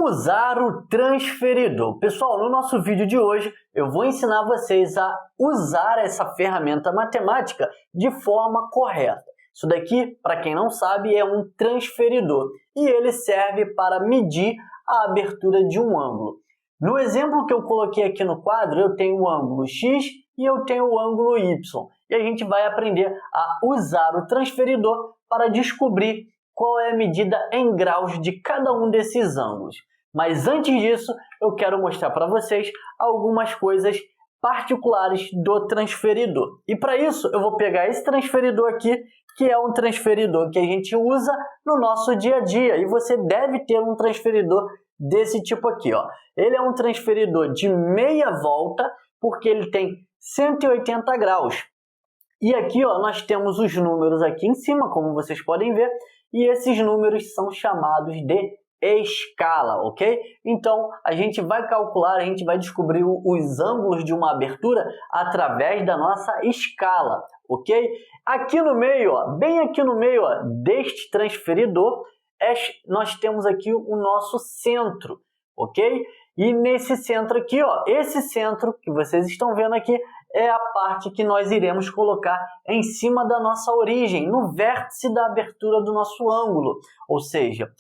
Como usar o transferidor? Pessoal, no nosso vídeo de hoje eu vou ensinar vocês a usar essa ferramenta matemática de forma correta. Isso daqui, para quem não sabe, é um transferidor e ele serve para medir a abertura de um ângulo. No exemplo que eu coloquei aqui no quadro, eu tenho o ângulo X e eu tenho o ângulo Y. E a gente vai aprender a usar o transferidor para descobrir qual é a medida em graus de cada um desses ângulos. Mas antes disso, eu quero mostrar para vocês algumas coisas particulares do transferidor. E para isso, eu vou pegar esse transferidor aqui, que é um transferidor que a gente usa no nosso dia a dia. E você deve ter um transferidor desse tipo aqui, ó. Ele é um transferidor de meia volta, porque ele tem 180 graus. E aqui, ó, nós temos os números aqui em cima, como vocês podem ver, e esses números são chamados de escala, ok? Então, a gente vai calcular, a gente vai descobrir os ângulos de uma abertura através da nossa escala, ok? Aqui no meio, ó, bem aqui no meio, ó, deste transferidor, nós temos aqui o nosso centro, ok? E nesse centro aqui, ó, esse centro que vocês estão vendo aqui é a parte que nós iremos colocar em cima da nossa origem, no vértice da abertura do nosso ângulo. Ou seja,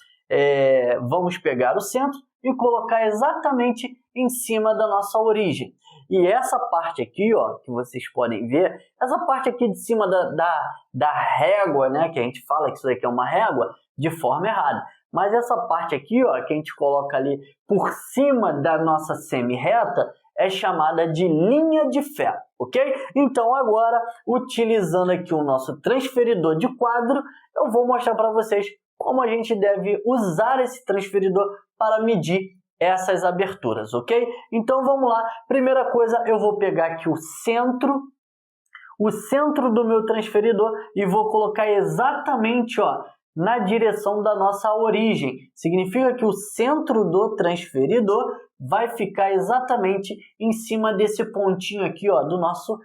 vamos pegar o centro e colocar exatamente em cima da nossa origem. E essa parte aqui, ó, que vocês podem ver, essa parte aqui de cima da régua, né, que a gente fala que isso daqui é uma régua, de forma errada. Mas essa parte aqui, ó, que a gente coloca ali por cima da nossa semi-reta, é chamada de linha de fé, ok? Então agora, utilizando aqui o nosso transferidor de quadro, eu vou mostrar para vocês como a gente deve usar esse transferidor para medir essas aberturas, ok? Então vamos lá, primeira coisa, eu vou pegar aqui o centro do meu transferidor e vou colocar exatamente, ó, na direção da nossa origem. Significa que o centro do transferidor vai ficar exatamente em cima desse pontinho aqui, ó, do nosso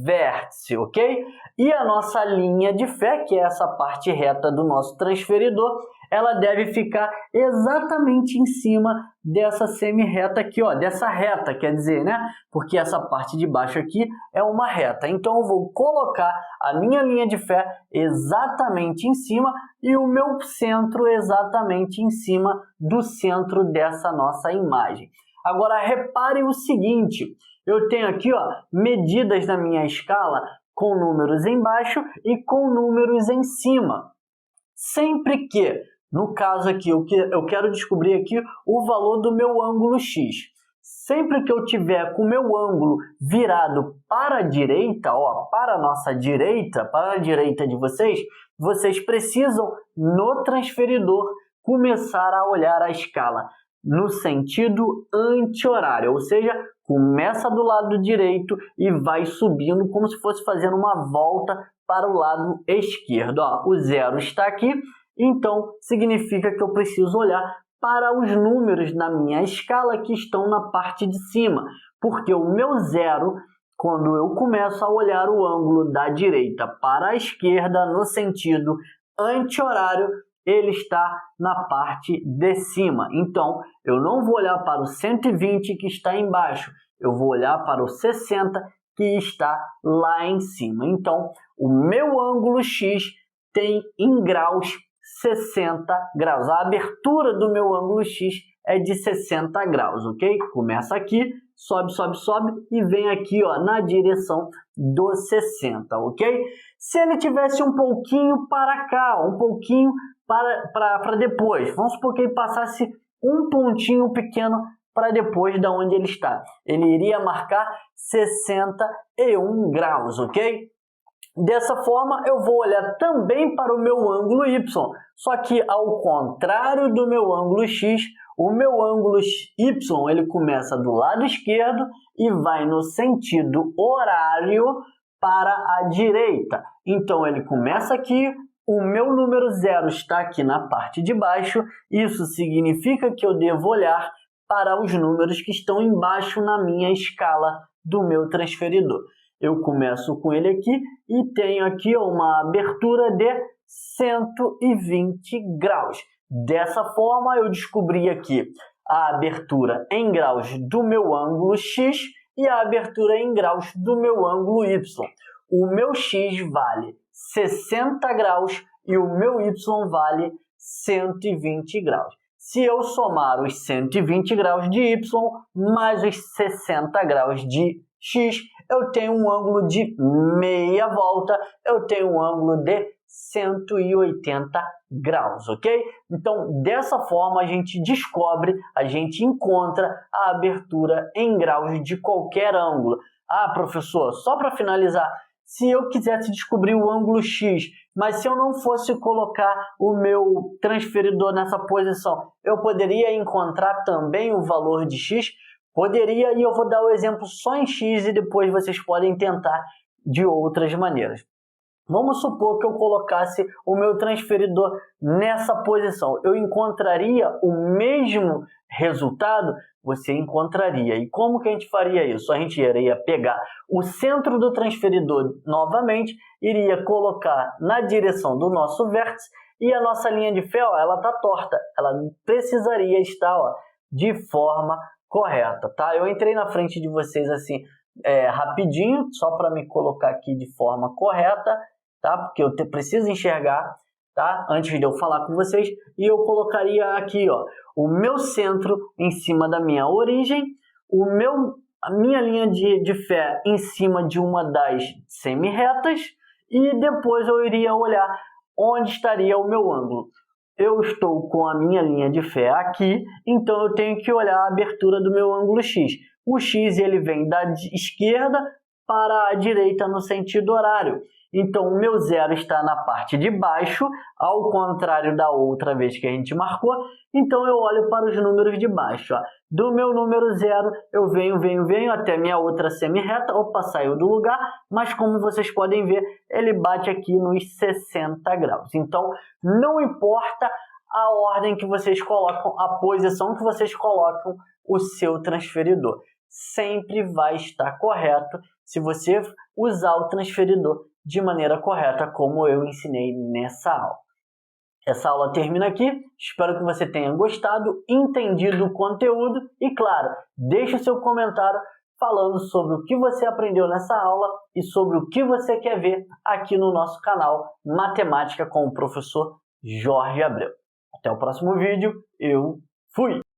vértice, ok? E a nossa linha de fé, que é essa parte reta do nosso transferidor, ela deve ficar exatamente em cima dessa semi-reta aqui, ó, dessa reta, quer dizer, né? Porque essa parte de baixo aqui é uma reta. Então, eu vou colocar a minha linha de fé exatamente em cima e o meu centro exatamente em cima do centro dessa nossa imagem. Agora, repare o seguinte, eu tenho aqui, ó, medidas na minha escala com números embaixo e com números em cima. Sempre que, no caso aqui, eu quero descobrir aqui o valor do meu ângulo X. Sempre que eu tiver com o meu ângulo virado para a direita, ó, para a nossa direita, para a direita de vocês, vocês precisam, no transferidor, começar a olhar a escala no sentido anti-horário, ou seja, começa do lado direito e vai subindo como se fosse fazendo uma volta para o lado esquerdo. Ó, o zero está aqui, então significa que eu preciso olhar para os números na minha escala que estão na parte de cima, porque o meu zero, quando eu começo a olhar o ângulo da direita para a esquerda no sentido anti-horário, ele está na parte de cima. Então, eu não vou olhar para o 120 que está embaixo, eu vou olhar para o 60 que está lá em cima. Então, o meu ângulo X tem em graus 60 graus. A abertura do meu ângulo X é de 60 graus, ok? Começa aqui, sobe, sobe, sobe e vem aqui, ó, na direção do 60, ok? Se ele tivesse um pouquinho para cá, um pouquinho para depois, vamos supor que ele passasse um pontinho pequeno para depois da onde ele está. Ele iria marcar 61 graus, ok? Dessa forma, eu vou olhar também para o meu ângulo Y, só que ao contrário do meu ângulo X, o meu ângulo Y ele começa do lado esquerdo e vai no sentido horário para a direita. Então, ele começa aqui, o meu número 0 está aqui na parte de baixo, isso significa que eu devo olhar para os números que estão embaixo na minha escala do meu transferidor. Eu começo com ele aqui e tenho aqui uma abertura de 120 graus. Dessa forma, eu descobri aqui a abertura em graus do meu ângulo x e a abertura em graus do meu ângulo y. O meu x vale 60 graus e o meu y vale 120 graus. Se eu somar os 120 graus de y mais os 60 graus de x, eu tenho um ângulo de meia volta, eu tenho um ângulo de 180 graus, ok? Então, dessa forma, a gente descobre, a gente encontra a abertura em graus de qualquer ângulo. Ah, professor, só para finalizar, se eu quisesse descobrir o ângulo x, mas se eu não fosse colocar o meu transferidor nessa posição, eu poderia encontrar também o valor de x? Poderia, e eu vou dar o exemplo só em x e depois vocês podem tentar de outras maneiras. Vamos supor que eu colocasse o meu transferidor nessa posição. Eu encontraria o mesmo resultado? Você encontraria. E como que a gente faria isso? A gente iria pegar o centro do transferidor novamente, iria colocar na direção do nosso vértice e a nossa linha de fé, ela está torta. Ela precisaria estar de forma correta, tá? Eu entrei na frente de vocês assim rapidinho, só para me colocar aqui de forma correta, tá? Porque eu preciso enxergar, tá? Antes de eu falar com vocês, e eu colocaria aqui, o meu centro em cima da minha origem, a minha linha de fé em cima de uma das semi-retas, e depois eu iria olhar onde estaria o meu ângulo. Eu estou com a minha linha de fé aqui, então eu tenho que olhar a abertura do meu ângulo x. O x ele vem da esquerda para a direita no sentido horário. Então, o meu zero está na parte de baixo, ao contrário da outra vez que a gente marcou. Então, eu olho para os números de baixo. Do meu número zero, eu venho até minha outra semi-reta. Opa, saiu do lugar, mas como vocês podem ver, ele bate aqui nos 60 graus. Então, não importa a ordem que vocês colocam, a posição que vocês colocam o seu transferidor. Sempre vai estar correto se você usar o transferidor de maneira correta, como eu ensinei nessa aula. Essa aula termina aqui. Espero que você tenha gostado, entendido o conteúdo e, claro, deixe o seu comentário falando sobre o que você aprendeu nessa aula e sobre o que você quer ver aqui no nosso canal Matemática com o professor Jorge Abreu. Até o próximo vídeo. Eu fui!